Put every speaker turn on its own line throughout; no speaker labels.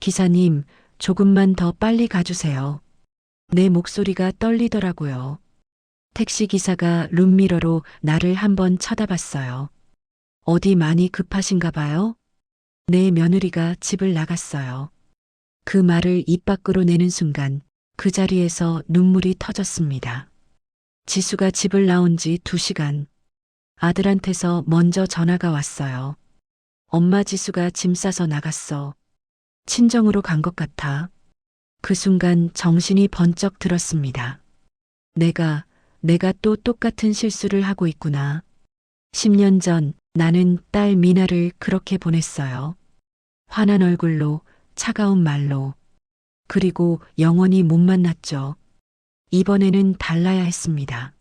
기사님, 조금만 더 빨리 가주세요. 내 목소리가 떨리더라고요. 택시기사가 룸미러로 나를 한번 쳐다봤어요. 어디 많이 급하신가 봐요? 내 며느리가 집을 나갔어요. 그 말을 입 밖으로 내는 순간 그 자리에서 눈물이 터졌습니다. 지수가 집을 나온 지 2시간. 아들한테서 먼저 전화가 왔어요. 엄마, 지수가 짐 싸서 나갔어. 친정으로 간 것 같아. 그 순간 정신이 번쩍 들었습니다. 내가 또 똑같은 실수를 하고 있구나. 10년 전 나는 딸 미나를 그렇게 보냈어요. 환한 얼굴로, 차가운 말로. 그리고 영원히 못 만났죠. 이번에는 달라야 했습니다.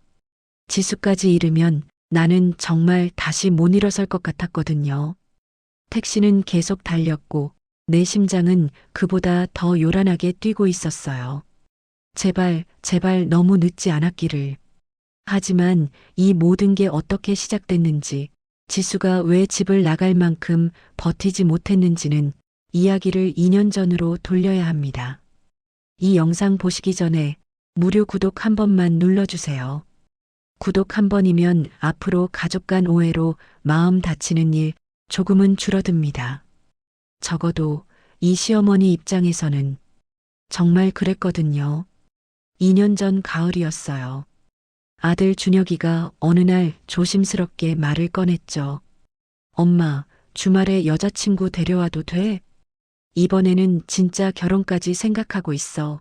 지수까지 잃으면 나는 정말 다시 못 일어설 것 같았거든요. 택시는 계속 달렸고 내 심장은 그보다 더 요란하게 뛰고 있었어요. 제발, 제발 너무 늦지 않았기를. 하지만 이 모든 게 어떻게 시작됐는지, 지수가 왜 집을 나갈 만큼 버티지 못했는지는 이야기를 2년 전으로 돌려야 합니다. 이 영상 보시기 전에 무료 구독 한 번만 눌러주세요. 구독 한 번이면 앞으로 가족 간 오해로 마음 다치는 일 조금은 줄어듭니다. 적어도 이 시어머니 입장에서는 정말 그랬거든요. 2년 전 가을이었어요. 아들 준혁이가 어느 날 조심스럽게 말을 꺼냈죠. 엄마, 주말에 여자친구 데려와도 돼? 이번에는 진짜 결혼까지 생각하고 있어.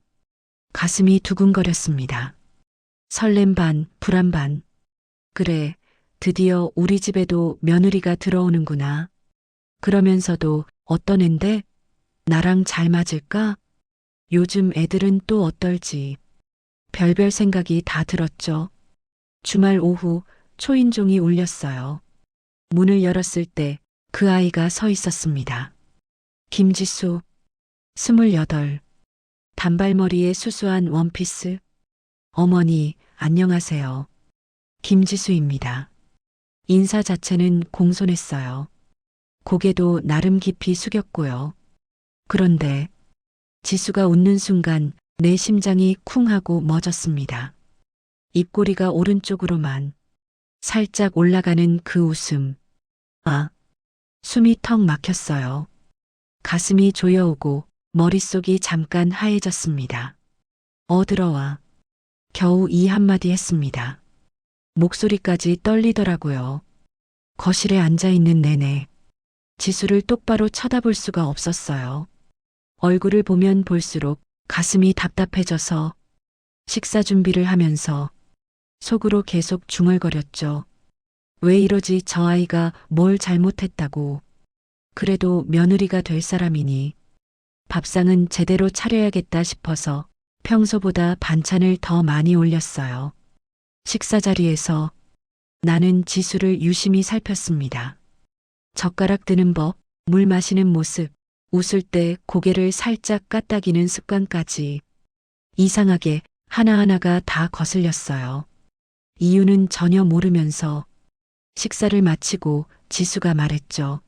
가슴이 두근거렸습니다. 설렘 반, 불안 반. 그래, 드디어 우리 집에도 며느리가 들어오는구나. 그러면서도 어떤 앤데? 나랑 잘 맞을까? 요즘 애들은 또 어떨지. 별별 생각이 다 들었죠. 주말 오후 초인종이 울렸어요. 문을 열었을 때 그 아이가 서 있었습니다. 김지수, 28. 단발머리에 수수한 원피스. 어머니, 안녕하세요. 김지수입니다. 인사 자체는 공손했어요. 고개도 나름 깊이 숙였고요. 그런데 지수가 웃는 순간 내 심장이 쿵 하고 멎었습니다. 입꼬리가 오른쪽으로만 살짝 올라가는 그 웃음. 아, 숨이 턱 막혔어요. 가슴이 조여오고 머릿속이 잠깐 하얘졌습니다. 들어와. 겨우 이 한마디 했습니다. 목소리까지 떨리더라고요. 거실에 앉아있는 내내 지수를 똑바로 쳐다볼 수가 없었어요. 얼굴을 보면 볼수록 가슴이 답답해져서 식사 준비를 하면서 속으로 계속 중얼거렸죠. 왜 이러지, 저 아이가 뭘 잘못했다고. 그래도 며느리가 될 사람이니 밥상은 제대로 차려야겠다 싶어서 평소보다 반찬을 더 많이 올렸어요. 식사 자리에서 나는 지수를 유심히 살폈습니다. 젓가락 드는 법, 물 마시는 모습, 웃을 때 고개를 살짝 까딱이는 습관까지. 이상하게 하나하나가 다 거슬렸어요. 이유는 전혀 모르면서 식사를 마치고 지수가 말했죠.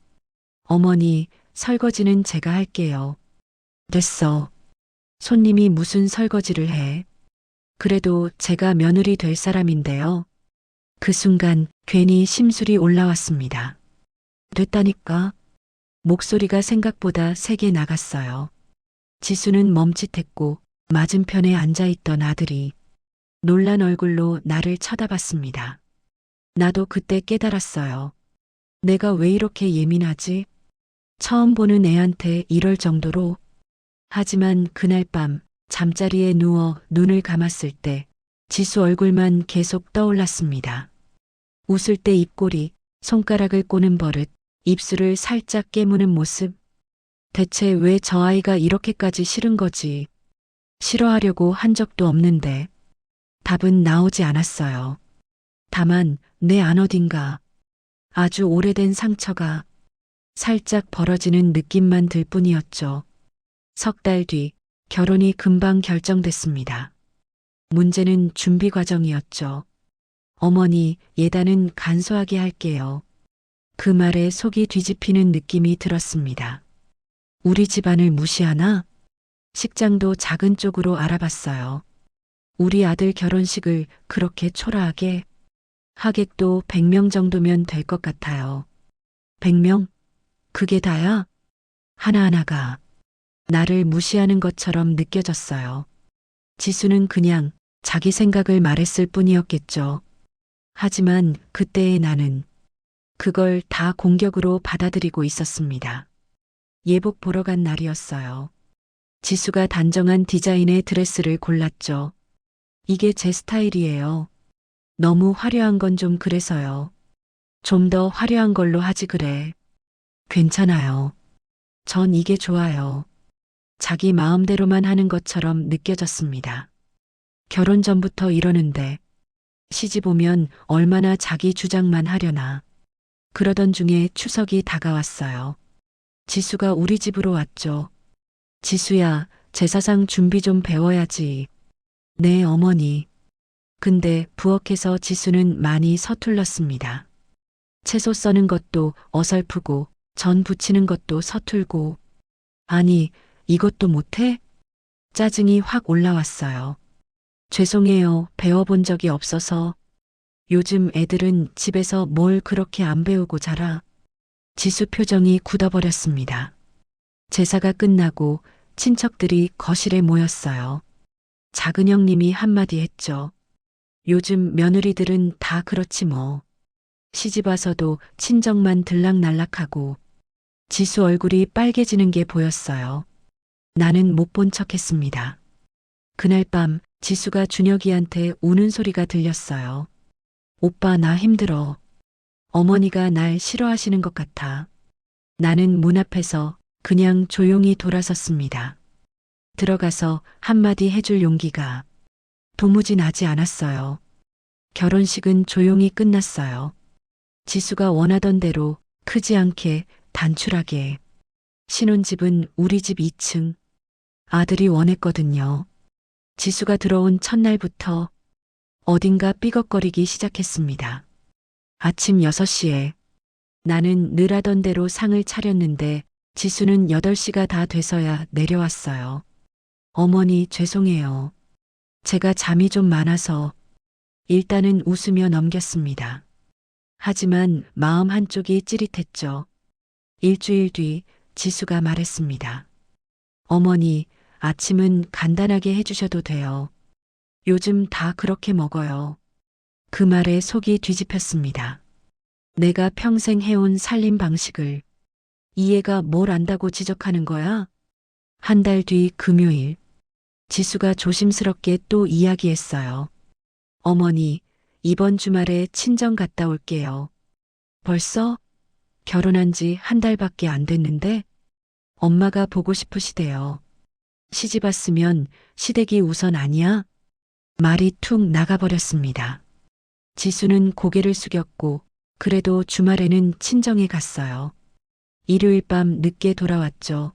어머니, 설거지는 제가 할게요. 됐어. 손님이 무슨 설거지를 해. 그래도 제가 며느리 될 사람인데요. 그 순간 괜히 심술이 올라왔습니다. 됐다니까. 목소리가 생각보다 세게 나갔어요. 지수는 멈칫했고 맞은편에 앉아있던 아들이 놀란 얼굴로 나를 쳐다봤습니다. 나도 그때 깨달았어요. 내가 왜 이렇게 예민하지? 처음 보는 애한테 이럴 정도로. 하지만 그날 밤 잠자리에 누워 눈을 감았을 때 지수 얼굴만 계속 떠올랐습니다. 웃을 때 입꼬리, 손가락을 꼬는 버릇, 입술을 살짝 깨무는 모습. 대체 왜 저 아이가 이렇게까지 싫은 거지? 싫어하려고 한 적도 없는데. 답은 나오지 않았어요. 다만 내 안 어딘가 아주 오래된 상처가 살짝 벌어지는 느낌만 들 뿐이었죠. 석 달 뒤 결혼이 금방 결정됐습니다. 문제는 준비 과정이었죠. 어머니, 예단은 간소하게 할게요. 그 말에 속이 뒤집히는 느낌이 들었습니다. 우리 집안을 무시하나? 식장도 작은 쪽으로 알아봤어요. 우리 아들 결혼식을 그렇게 초라하게? 하객도 100명 정도면 될 것 같아요. 100명? 그게 다야? 하나하나가 나를 무시하는 것처럼 느껴졌어요. 지수는 그냥 자기 생각을 말했을 뿐이었겠죠. 하지만 그때의 나는 그걸 다 공격으로 받아들이고 있었습니다. 예복 보러 간 날이었어요. 지수가 단정한 디자인의 드레스를 골랐죠. 이게 제 스타일이에요. 너무 화려한 건 좀 그래서요. 좀 더 화려한 걸로 하지 그래. 괜찮아요. 전 이게 좋아요. 자기 마음대로만 하는 것처럼 느껴졌습니다. 결혼 전부터 이러는데 시집 오면 얼마나 자기 주장만 하려나. 그러던 중에 추석이 다가왔어요. 지수가 우리 집으로 왔죠. 지수야, 제사상 준비 좀 배워야지. 네, 어머니. 근데 부엌에서 지수는 많이 서툴렀습니다. 채소 써는 것도 어설프고 전 부치는 것도 서툴고. 아니, 이것도 못해? 짜증이 확 올라왔어요. 죄송해요. 배워본 적이 없어서. 요즘 애들은 집에서 뭘 그렇게 안 배우고 자라. 지수 표정이 굳어버렸습니다. 제사가 끝나고 친척들이 거실에 모였어요. 작은 형님이 한마디 했죠. 요즘 며느리들은 다 그렇지 뭐. 시집 와서도 친정만 들락날락하고. 지수 얼굴이 빨개지는 게 보였어요. 나는 못 본 척 했습니다. 그날 밤 지수가 준혁이한테 우는 소리가 들렸어요. 오빠 나 힘들어. 어머니가 날 싫어하시는 것 같아. 나는 문 앞에서 그냥 조용히 돌아섰습니다. 들어가서 한마디 해줄 용기가 도무지 나지 않았어요. 결혼식은 조용히 끝났어요. 지수가 원하던 대로 크지 않게 단출하게. 신혼집은 우리 집 2층. 아들이 원했거든요. 지수가 들어온 첫날부터 어딘가 삐걱거리기 시작했습니다. 아침 6시에 나는 늘 하던 대로 상을 차렸는데 지수는 8시가 다 돼서야 내려왔어요. 어머니 죄송해요. 제가 잠이 좀 많아서. 일단은 웃으며 넘겼습니다. 하지만 마음 한쪽이 찌릿했죠. 일주일 뒤 지수가 말했습니다. 어머니, 아침은 간단하게 해주셔도 돼요. 요즘 다 그렇게 먹어요. 그 말에 속이 뒤집혔습니다. 내가 평생 해온 살림 방식을 이 애가 뭘 안다고 지적하는 거야? 한 달 뒤 금요일, 지수가 조심스럽게 또 이야기했어요. 어머니, 이번 주말에 친정 갔다 올게요. 벌써? 결혼한 지 한 달밖에 안 됐는데? 엄마가 보고 싶으시대요. 시집 왔으면 시댁이 우선 아니야? 말이 툭 나가버렸습니다. 지수는 고개를 숙였고 그래도 주말에는 친정에 갔어요. 일요일 밤 늦게 돌아왔죠.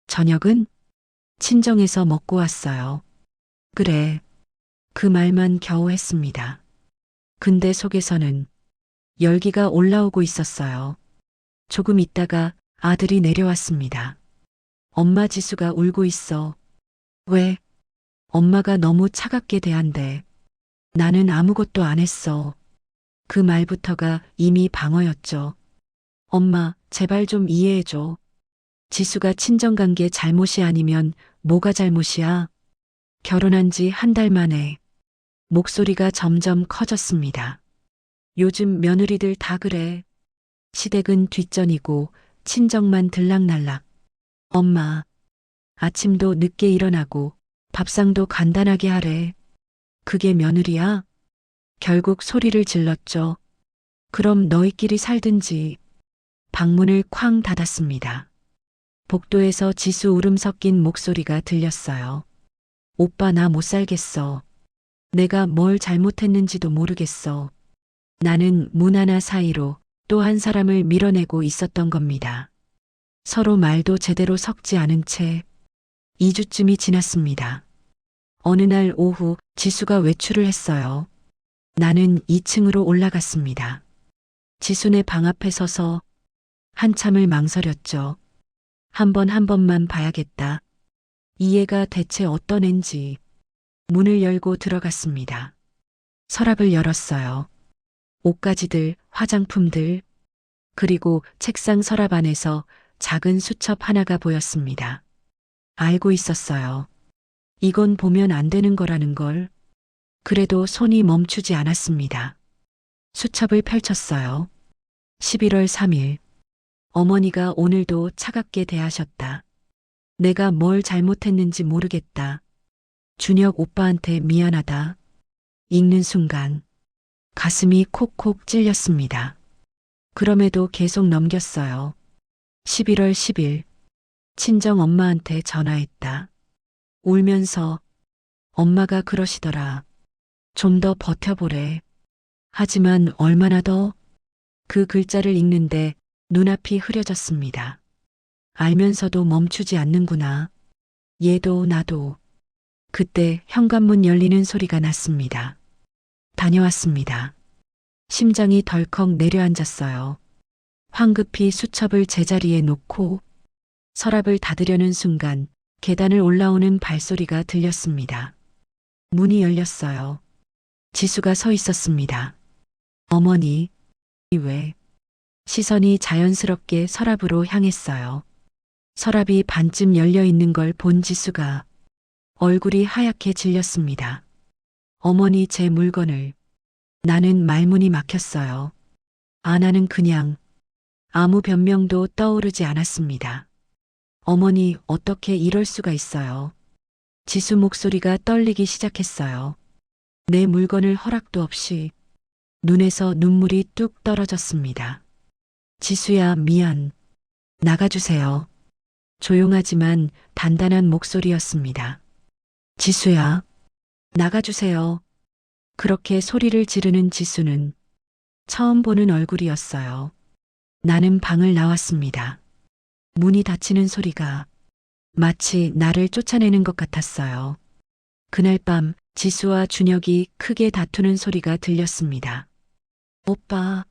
저녁은 친정에서 먹고 왔어요. 그래. 그 말만 겨우 했습니다. 근데 속에서는 열기가 올라오고 있었어요. 조금 있다가 아들이 내려왔습니다. 엄마 지수가 울고 있어. 왜? 엄마가 너무 차갑게 대한대. 나는 아무것도 안 했어. 그 말부터가 이미 방어였죠. 엄마, 제발 좀 이해해줘. 지수가 친정 간 게 잘못이 아니면 뭐가 잘못이야? 결혼한 지 한 달 만에 목소리가 점점 커졌습니다. 요즘 며느리들 다 그래. 시댁은 뒷전이고 친정만 들락날락. 엄마, 아침도 늦게 일어나고 밥상도 간단하게 하래. 그게 며느리야? 결국 소리를 질렀죠. 그럼 너희끼리 살든지. 방문을 쾅 닫았습니다. 복도에서 지수 울음 섞인 목소리가 들렸어요. 오빠 나 못 살겠어. 내가 뭘 잘못했는지도 모르겠어. 나는 문 하나 사이로 또 한 사람을 밀어내고 있었던 겁니다. 서로 말도 제대로 섞지 않은 채 2주쯤이 지났습니다. 어느 날 오후 지수가 외출을 했어요. 나는 2층으로 올라갔습니다. 지수네 방 앞에 서서 한참을 망설였죠. 한 번만 봐야겠다. 이 애가 대체 어떤 앤지. 문을 열고 들어갔습니다. 서랍을 열었어요. 옷가지들, 화장품들, 그리고 책상 서랍 안에서 작은 수첩 하나가 보였습니다. 알고 있었어요. 이건 보면 안 되는 거라는 걸. 그래도 손이 멈추지 않았습니다. 수첩을 펼쳤어요. 11월 3일. 어머니가 오늘도 차갑게 대하셨다. 내가 뭘 잘못했는지 모르겠다. 준혁 오빠한테 미안하다. 읽는 순간 가슴이 콕콕 찔렸습니다. 그럼에도 계속 넘겼어요. 11월 10일. 친정 엄마한테 전화했다. 울면서 엄마가 그러시더라. 좀 더 버텨보래. 하지만 얼마나 더? 그 글자를 읽는데 눈앞이 흐려졌습니다. 알면서도 멈추지 않는구나. 얘도 나도. 그때 현관문 열리는 소리가 났습니다. 다녀왔습니다. 심장이 덜컥 내려앉았어요. 황급히 수첩을 제자리에 놓고 서랍을 닫으려는 순간 계단을 올라오는 발소리가 들렸습니다. 문이 열렸어요. 지수가 서 있었습니다. 어머니, 왜? 시선이 자연스럽게 서랍으로 향했어요. 서랍이 반쯤 열려 있는 걸 본 지수가 얼굴이 하얗게 질렸습니다. 어머니 제 물건을. 나는 말문이 막혔어요. 나는 그냥 아무 변명도 떠오르지 않았습니다. 어머니 어떻게 이럴 수가 있어요. 지수 목소리가 떨리기 시작했어요. 내 물건을 허락도 없이. 눈에서 눈물이 뚝 떨어졌습니다. 지수야 미안. 나가주세요. 조용하지만 단단한 목소리였습니다. 지수야. 나가주세요. 그렇게 소리를 지르는 지수는 처음 보는 얼굴이었어요. 나는 방을 나왔습니다. 문이 닫히는 소리가 마치 나를 쫓아내는 것 같았어요. 그날 밤 지수와 준혁이 크게 다투는 소리가 들렸습니다. 오빠,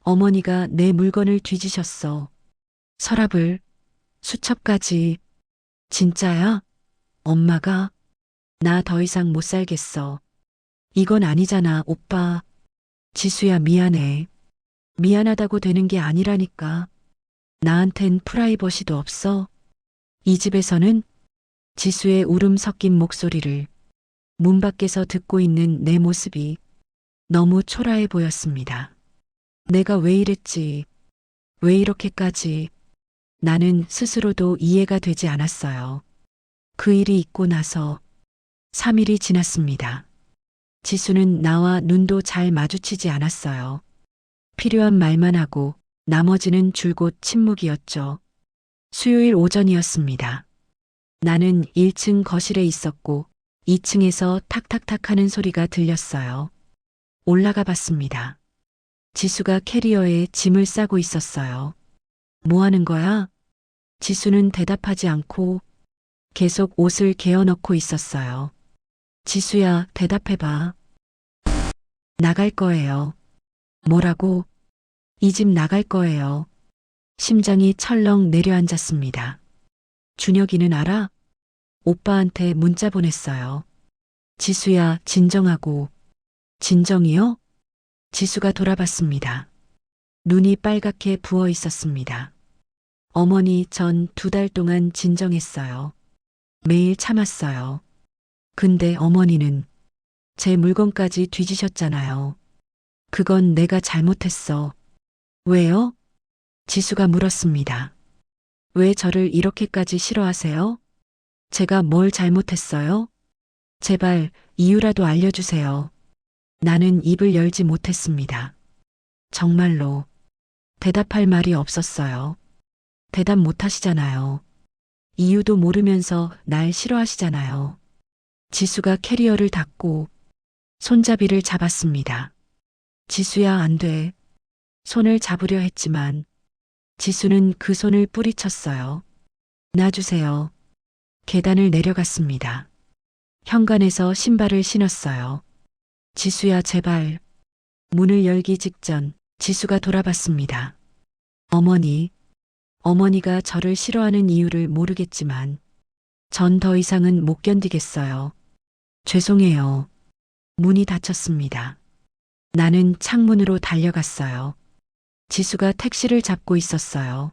어머니가 내 물건을 뒤지셨어. 서랍을, 수첩까지. 진짜야? 엄마가? 나 더 이상 못 살겠어. 이건 아니잖아, 오빠. 지수야, 미안해. 미안하다고 되는 게 아니라니까. 나한텐 프라이버시도 없어. 이 집에서는 지수의 울음 섞인 목소리를 문 밖에서 듣고 있는 내 모습이 너무 초라해 보였습니다. 내가 왜 이랬지? 왜 이렇게까지? 나는 스스로도 이해가 되지 않았어요. 그 일이 있고 나서 3일이 지났습니다. 지수는 나와 눈도 잘 마주치지 않았어요. 필요한 말만 하고 나머지는 줄곧 침묵이었죠. 수요일 오전이었습니다. 나는 1층 거실에 있었고 2층에서 탁탁탁 하는 소리가 들렸어요. 올라가 봤습니다. 지수가 캐리어에 짐을 싸고 있었어요. 뭐 하는 거야? 지수는 대답하지 않고 계속 옷을 개어 넣고 있었어요. 지수야, 대답해봐. 나갈 거예요. 뭐라고? 이 집 나갈 거예요. 심장이 철렁 내려앉았습니다. 준혁이는 알아? 오빠한테 문자 보냈어요. 지수야, 진정하고. 진정이요? 지수가 돌아봤습니다. 눈이 빨갛게 부어 있었습니다. 어머니, 전 2달 동안 진정했어요. 매일 참았어요. 근데 어머니는 제 물건까지 뒤지셨잖아요. 그건 내가 잘못했어. 왜요? 지수가 물었습니다. 왜 저를 이렇게까지 싫어하세요? 제가 뭘 잘못했어요? 제발 이유라도 알려주세요. 나는 입을 열지 못했습니다. 정말로 대답할 말이 없었어요. 대답 못 하시잖아요. 이유도 모르면서 날 싫어하시잖아요. 지수가 캐리어를 닫고 손잡이를 잡았습니다. 지수야, 안 돼. 손을 잡으려 했지만 지수는 그 손을 뿌리쳤어요. 놔주세요. 계단을 내려갔습니다. 현관에서 신발을 신었어요. 지수야, 제발. 문을 열기 직전 지수가 돌아봤습니다. 어머니, 어머니가 저를 싫어하는 이유를 모르겠지만 전 더 이상은 못 견디겠어요. 죄송해요. 문이 닫혔습니다. 나는 창문으로 달려갔어요. 지수가 택시를 잡고 있었어요.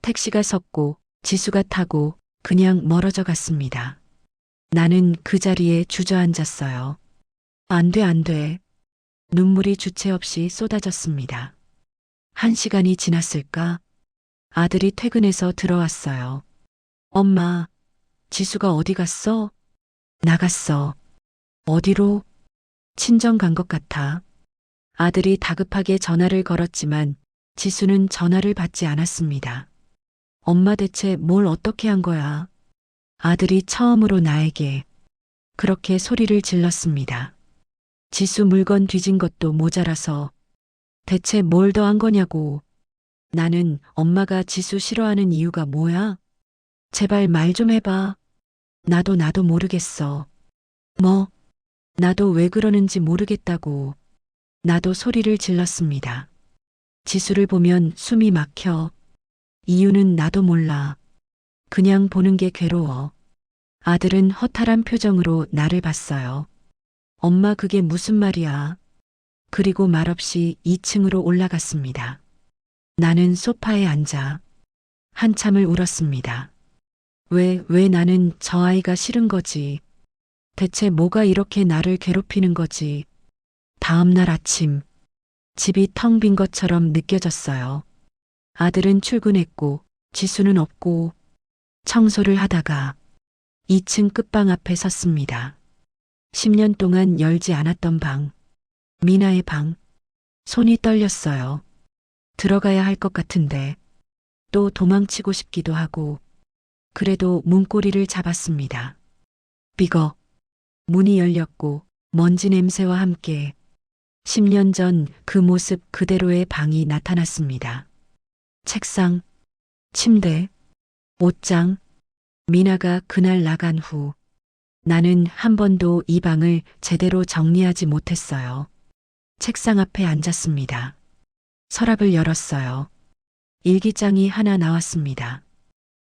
택시가 섰고 지수가 타고 그냥 멀어져 갔습니다. 나는 그 자리에 주저앉았어요. 안 돼, 안 돼. 눈물이 주체 없이 쏟아졌습니다. 1시간이 지났을까? 아들이 퇴근해서 들어왔어요. 엄마, 지수가 어디 갔어? 나갔어. 어디로? 친정 간 것 같아. 아들이 다급하게 전화를 걸었지만 지수는 전화를 받지 않았습니다. 엄마 대체 뭘 어떻게 한 거야? 아들이 처음으로 나에게 그렇게 소리를 질렀습니다. 지수 물건 뒤진 것도 모자라서 대체 뭘 더 한 거냐고. 나는 엄마가 지수 싫어하는 이유가 뭐야? 제발 말 좀 해봐. 나도 모르겠어. 뭐? 나도 왜 그러는지 모르겠다고. 나도 소리를 질렀습니다. 지수를 보면 숨이 막혀. 이유는 나도 몰라. 그냥 보는 게 괴로워. 아들은 허탈한 표정으로 나를 봤어요. 엄마 그게 무슨 말이야? 그리고 말없이 2층으로 올라갔습니다. 나는 소파에 앉아 한참을 울었습니다. 왜 나는 저 아이가 싫은 거지? 대체 뭐가 이렇게 나를 괴롭히는 거지? 다음 날 아침, 집이 텅 빈 것처럼 느껴졌어요. 아들은 출근했고, 지수는 없고, 청소를 하다가 2층 끝방 앞에 섰습니다. 10년 동안 열지 않았던 방, 미나의 방. 손이 떨렸어요. 들어가야 할 것 같은데, 또 도망치고 싶기도 하고, 그래도 문고리를 잡았습니다. 삐걱. 문이 열렸고, 먼지 냄새와 함께 10년 전 그 모습 그대로의 방이 나타났습니다. 책상, 침대, 옷장. 미나가 그날 나간 후 나는 한 번도 이 방을 제대로 정리하지 못했어요. 책상 앞에 앉았습니다. 서랍을 열었어요. 일기장이 하나 나왔습니다.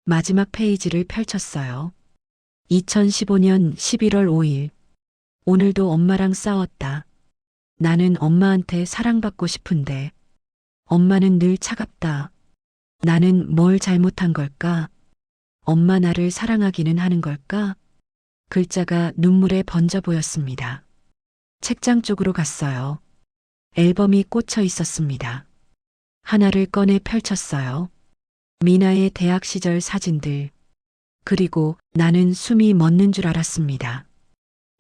마지막 페이지를 펼쳤어요. 2015년 11월 5일. 오늘도 엄마랑 싸웠다. 나는 엄마한테 사랑받고 싶은데 엄마는 늘 차갑다. 나는 뭘 잘못한 걸까? 엄마 나를 사랑하기는 하는 걸까? 글자가 눈물에 번져 보였습니다. 책장 쪽으로 갔어요. 앨범이 꽂혀 있었습니다. 하나를 꺼내 펼쳤어요. 미나의 대학 시절 사진들. 그리고 나는 숨이 멎는 줄 알았습니다.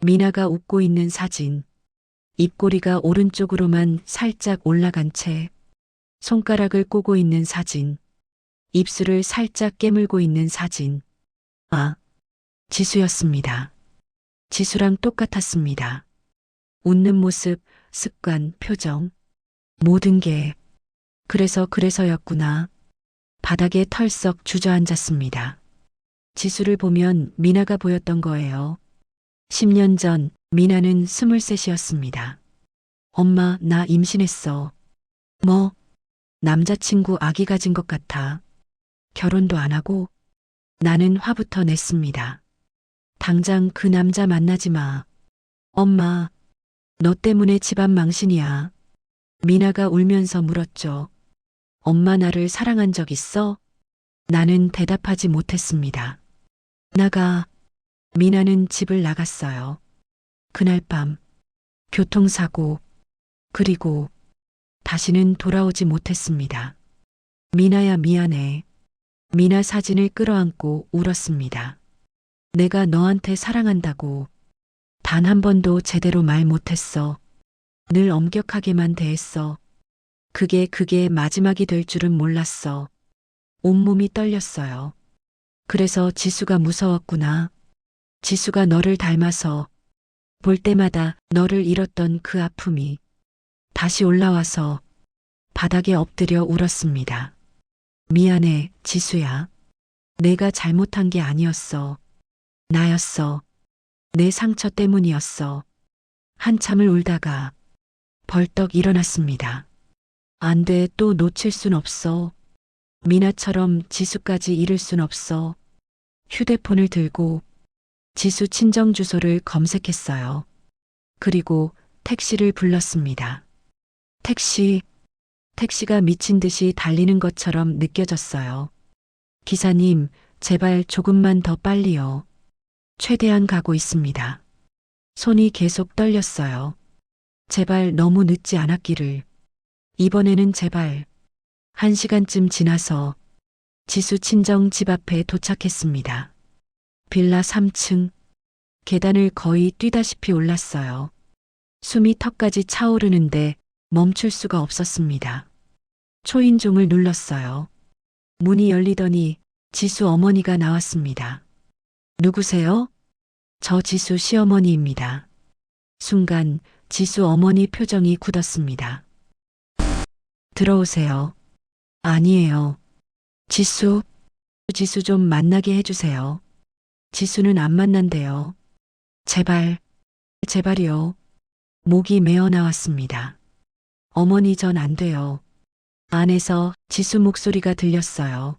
미나가 웃고 있는 사진. 입꼬리가 오른쪽으로만 살짝 올라간 채 손가락을 꼬고 있는 사진. 입술을 살짝 깨물고 있는 사진. 아, 지수였습니다. 지수랑 똑같았습니다. 웃는 모습, 습관, 표정. 모든 게 그래서였구나. 바닥에 털썩 주저앉았습니다. 지수를 보면 미나가 보였던 거예요. 10년 전 미나는 23이었습니다. 엄마, 나 임신했어. 뭐? 남자친구 아기 가진 것 같아. 결혼도 안 하고? 나는 화부터 냈습니다. 당장 그 남자 만나지 마. 엄마, 너 때문에 집안 망신이야. 미나가 울면서 물었죠. 엄마 나를 사랑한 적 있어? 나는 대답하지 못했습니다. 나가. 미나는 집을 나갔어요. 그날 밤, 교통사고, 그리고 다시는 돌아오지 못했습니다. 미나야 미안해. 미나 사진을 끌어안고 울었습니다. 내가 너한테 사랑한다고 단 한 번도 제대로 말 못했어. 늘 엄격하게만 대했어. 그게 마지막이 될 줄은 몰랐어. 온몸이 떨렸어요. 그래서 지수가 무서웠구나. 지수가 너를 닮아서 볼 때마다 너를 잃었던 그 아픔이 다시 올라와서 바닥에 엎드려 울었습니다. 미안해, 지수야. 내가 잘못한 게 아니었어. 나였어. 내 상처 때문이었어. 한참을 울다가 벌떡 일어났습니다. 안 돼, 또 놓칠 순 없어. 미나처럼 지수까지 잃을 순 없어. 휴대폰을 들고 지수 친정 주소를 검색했어요. 그리고 택시를 불렀습니다. 택시가 미친 듯이 달리는 것처럼 느껴졌어요. 기사님, 제발 조금만 더 빨리요. 최대한 가고 있습니다. 손이 계속 떨렸어요. 제발 너무 늦지 않았기를. 이번에는 제발. 1시간쯤 지나서 지수 친정 집 앞에 도착했습니다. 빌라 3층. 계단을 거의 뛰다시피 올랐어요. 숨이 턱까지 차오르는데 멈출 수가 없었습니다. 초인종을 눌렀어요. 문이 열리더니 지수 어머니가 나왔습니다. 누구세요? 저 지수 시어머니입니다. 순간 지수 어머니 표정이 굳었습니다. 들어오세요. 아니에요. 지수 좀 만나게 해주세요. 지수는 안 만난대요. 제발이요. 목이 메어 나왔습니다. 어머니 전 안 돼요. 안에서 지수 목소리가 들렸어요.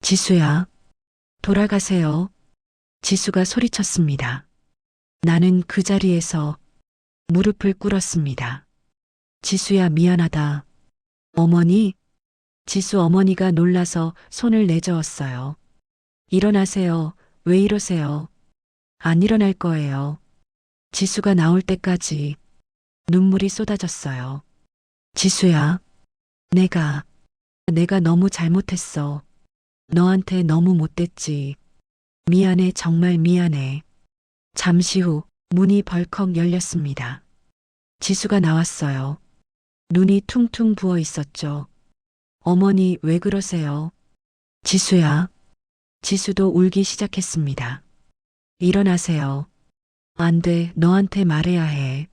지수야, 돌아가세요. 지수가 소리쳤습니다. 나는 그 자리에서 무릎을 꿇었습니다. 지수야, 미안하다. 어머니? 지수 어머니가 놀라서 손을 내저었어요. 일어나세요. 왜 이러세요? 안 일어날 거예요. 지수가 나올 때까지 눈물이 쏟아졌어요. 지수야, 내가 너무 잘못했어. 너한테 너무 못됐지. 미안해, 정말 미안해. 잠시 후 문이 벌컥 열렸습니다. 지수가 나왔어요. 눈이 퉁퉁 부어 있었죠. 어머니, 왜 그러세요? 지수야. 지수도 울기 시작했습니다. 일어나세요. 안 돼, 너한테 말해야 해.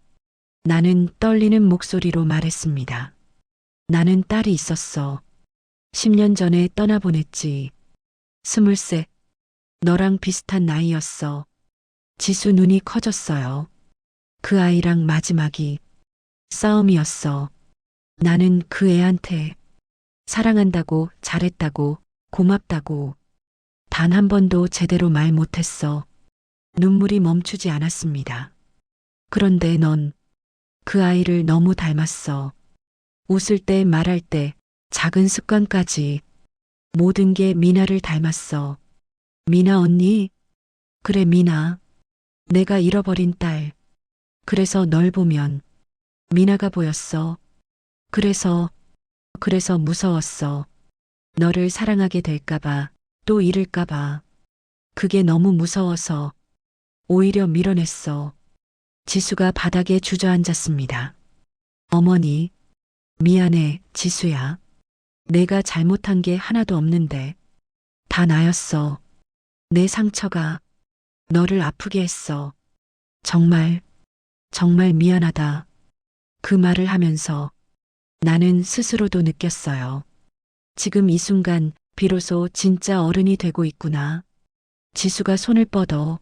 나는 떨리는 목소리로 말했습니다. 나는 딸이 있었어. 10년 전에 떠나보냈지. 23. 너랑 비슷한 나이였어. 지수 눈이 커졌어요. 그 아이랑 마지막이 싸움이었어. 나는 그 애한테 사랑한다고, 잘했다고, 고맙다고 단 한 번도 제대로 말 못했어. 눈물이 멈추지 않았습니다. 그런데 넌 그 아이를 너무 닮았어. 웃을 때, 말할 때, 작은 습관까지 모든 게 미나를 닮았어. 미나 언니? 그래, 미나. 내가 잃어버린 딸. 그래서 널 보면 미나가 보였어. 그래서 무서웠어. 너를 사랑하게 될까봐, 또 잃을까봐. 그게 너무 무서워서 오히려 밀어냈어. 지수가 바닥에 주저앉았습니다. 어머니, 미안해, 지수야. 내가 잘못한 게 하나도 없는데. 다 나였어. 내 상처가 너를 아프게 했어. 정말 미안하다. 그 말을 하면서 나는 스스로도 느꼈어요. 지금 이 순간 비로소 진짜 어른이 되고 있구나. 지수가 손을 뻗어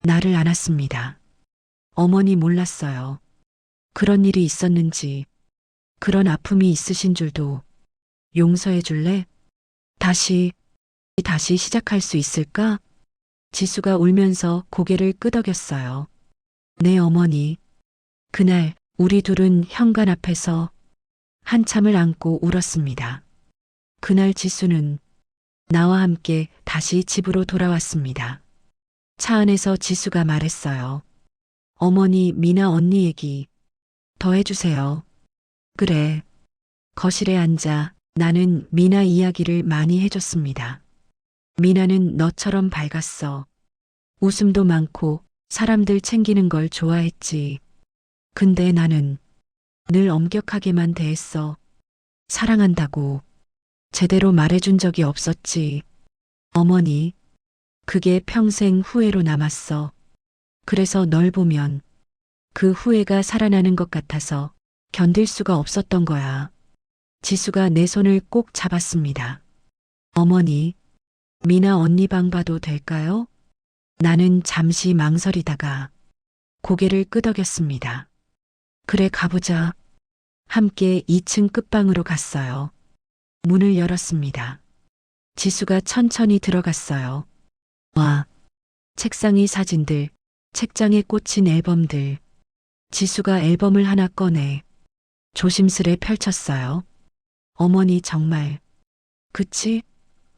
나를 안았습니다. 어머니 몰랐어요. 그런 일이 있었는지, 그런 아픔이 있으신 줄도. 용서해 줄래? 다시 시작할 수 있을까? 지수가 울면서 고개를 끄덕였어요. 네, 어머니. 그날 우리 둘은 현관 앞에서 한참을 안고 울었습니다. 그날 지수는 나와 함께 다시 집으로 돌아왔습니다. 차 안에서 지수가 말했어요. 어머니, 미나 언니 얘기 더 해주세요. 그래. 거실에 앉아 나는 미나 이야기를 많이 해줬습니다. 미나는 너처럼 밝았어. 웃음도 많고 사람들 챙기는 걸 좋아했지. 근데 나는 늘 엄격하게만 대했어. 사랑한다고 제대로 말해준 적이 없었지. 어머니, 그게 평생 후회로 남았어. 그래서 널 보면 그 후회가 살아나는 것 같아서 견딜 수가 없었던 거야. 지수가 내 손을 꼭 잡았습니다. 어머니, 미나 언니 방 봐도 될까요? 나는 잠시 망설이다가 고개를 끄덕였습니다. 그래, 가보자. 함께 2층 끝방으로 갔어요. 문을 열었습니다. 지수가 천천히 들어갔어요. 와, 책상의 사진들, 책장에 꽂힌 앨범들. 지수가 앨범을 하나 꺼내 조심스레 펼쳤어요. 어머니 정말. 그치?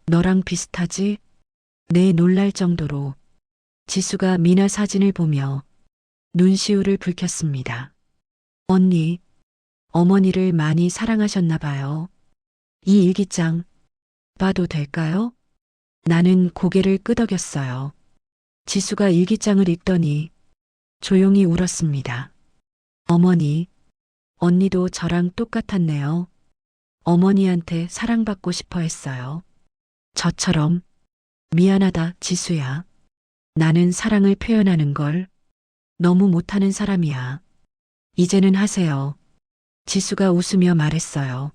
너랑 비슷하지? 내 놀랄 정도로. 지수가 미나 사진을 보며 눈시울을 붉혔습니다. 언니, 어머니를 많이 사랑하셨나 봐요. 이 일기장 봐도 될까요? 나는 고개를 끄덕였어요. 지수가 일기장을 읽더니 조용히 울었습니다. 어머니, 언니도 저랑 똑같았네요. 어머니한테 사랑받고 싶어 했어요. 저처럼. 미안하다, 지수야. 나는 사랑을 표현하는 걸 너무 못하는 사람이야. 이제는 하세요. 지수가 웃으며 말했어요.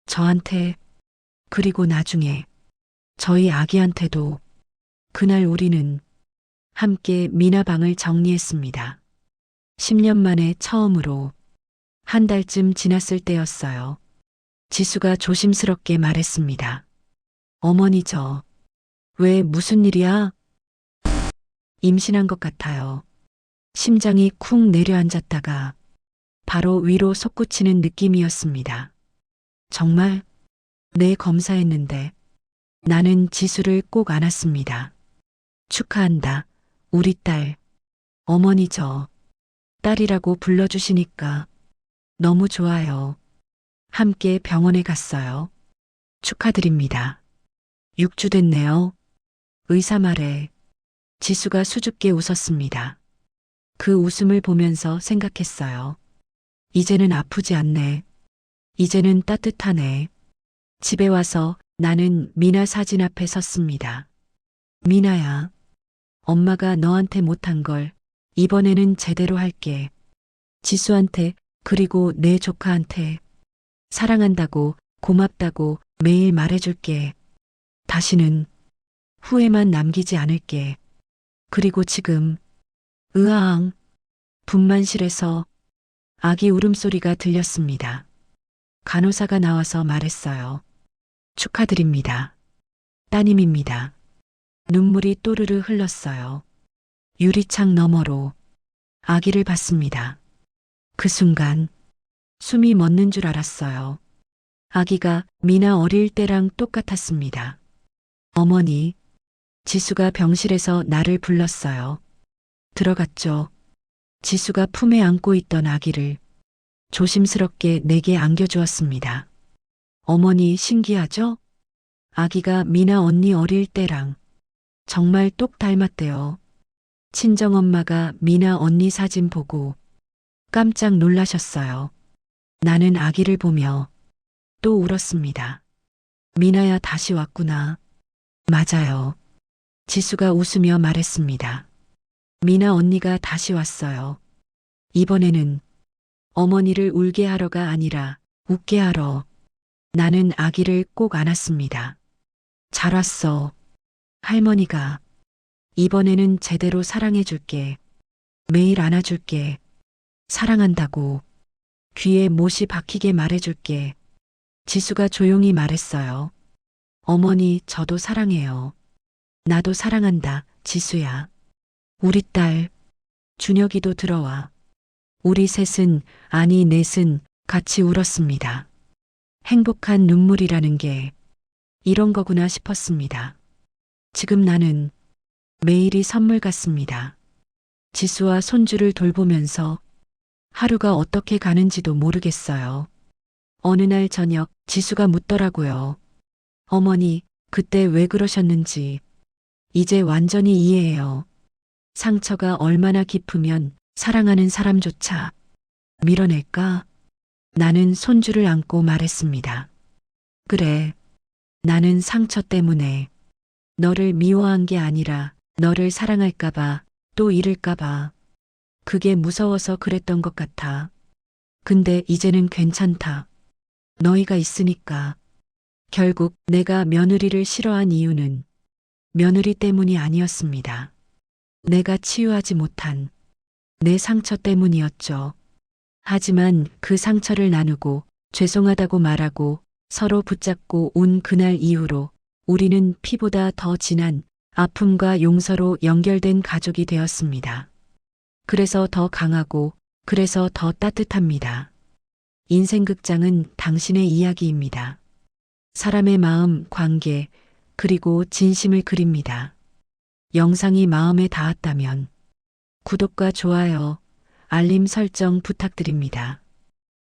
저한테, 그리고 나중에 저희 아기한테도. 그날 우리는 함께 미나 방을 정리했습니다. 10년 만에 처음으로. 한 달쯤 지났을 때였어요. 지수가 조심스럽게 말했습니다. 어머니 왜 무슨 일이야? 임신한 것 같아요. 심장이 쿵 내려앉았다가 바로 위로 솟구치는 느낌이었습니다. 정말? 네, 검사했는데. 나는 지수를 꼭 안았습니다. 축하한다, 우리 딸. 어머니 딸이라고 불러주시니까 너무 좋아요. 함께 병원에 갔어요. 축하드립니다. 6주 됐네요. 의사 말에. 지수가 수줍게 웃었습니다. 그 웃음을 보면서 생각했어요. 이제는 아프지 않네. 이제는 따뜻하네. 집에 와서 나는 미나 사진 앞에 섰습니다. 미나야, 엄마가 너한테 못한 걸 이번에는 제대로 할게. 지수한테, 그리고 내 조카한테 사랑한다고, 고맙다고 매일 말해줄게. 다시는 후회만 남기지 않을게. 그리고 지금 으아앙, 분만실에서 아기 울음소리가 들렸습니다. 간호사가 나와서 말했어요. 축하드립니다. 따님입니다. 눈물이 또르르 흘렀어요. 유리창 너머로 아기를 봤습니다. 그 순간 숨이 멎는 줄 알았어요. 아기가 미나 어릴 때랑 똑같았습니다. 어머니, 지수가 병실에서 나를 불렀어요. 들어갔죠. 지수가 품에 안고 있던 아기를 조심스럽게 내게 안겨주었습니다. 어머니 신기하죠? 아기가 미나 언니 어릴 때랑 정말 똑 닮았대요. 친정엄마가 미나 언니 사진 보고 깜짝 놀라셨어요. 나는 아기를 보며 또 울었습니다. 미나야 다시 왔구나. 맞아요. 지수가 웃으며 말했습니다. 미나 언니가 다시 왔어요. 이번에는 어머니를 울게 하러가 아니라 웃게 하러. 나는 아기를 꼭 안았습니다. 잘 왔어. 할머니가. 이번에는 제대로 사랑해줄게. 매일 안아줄게. 사랑한다고. 귀에 못이 박히게 말해줄게. 지수가 조용히 말했어요. 어머니, 저도 사랑해요. 나도 사랑한다, 지수야. 우리 딸, 준혁이도 들어와. 우리 셋은, 아니 넷은 같이 울었습니다. 행복한 눈물이라는 게 이런 거구나 싶었습니다. 지금 나는 매일이 선물 같습니다. 지수와 손주를 돌보면서 하루가 어떻게 가는지도 모르겠어요. 어느 날 저녁 지수가 묻더라고요. 어머니, 그때 왜 그러셨는지 이제 완전히 이해해요. 상처가 얼마나 깊으면 사랑하는 사람조차 밀어낼까? 나는 손주를 안고 말했습니다. 그래, 나는 상처 때문에 너를 미워한 게 아니라 너를 사랑할까봐, 또 잃을까봐. 그게 무서워서 그랬던 것 같아. 근데 이제는 괜찮다. 너희가 있으니까. 결국 내가 며느리를 싫어한 이유는 며느리 때문이 아니었습니다. 내가 치유하지 못한 내 상처 때문이었죠. 하지만 그 상처를 나누고 죄송하다고 말하고 서로 붙잡고 온 그날 이후로 우리는 피보다 더 진한 아픔과 용서로 연결된 가족이 되었습니다. 그래서 더 강하고, 그래서 더 따뜻합니다. 인생극장은 당신의 이야기입니다. 사람의 마음, 관계, 그리고 진심을 그립니다. 영상이 마음에 닿았다면 구독과 좋아요, 알림 설정 부탁드립니다.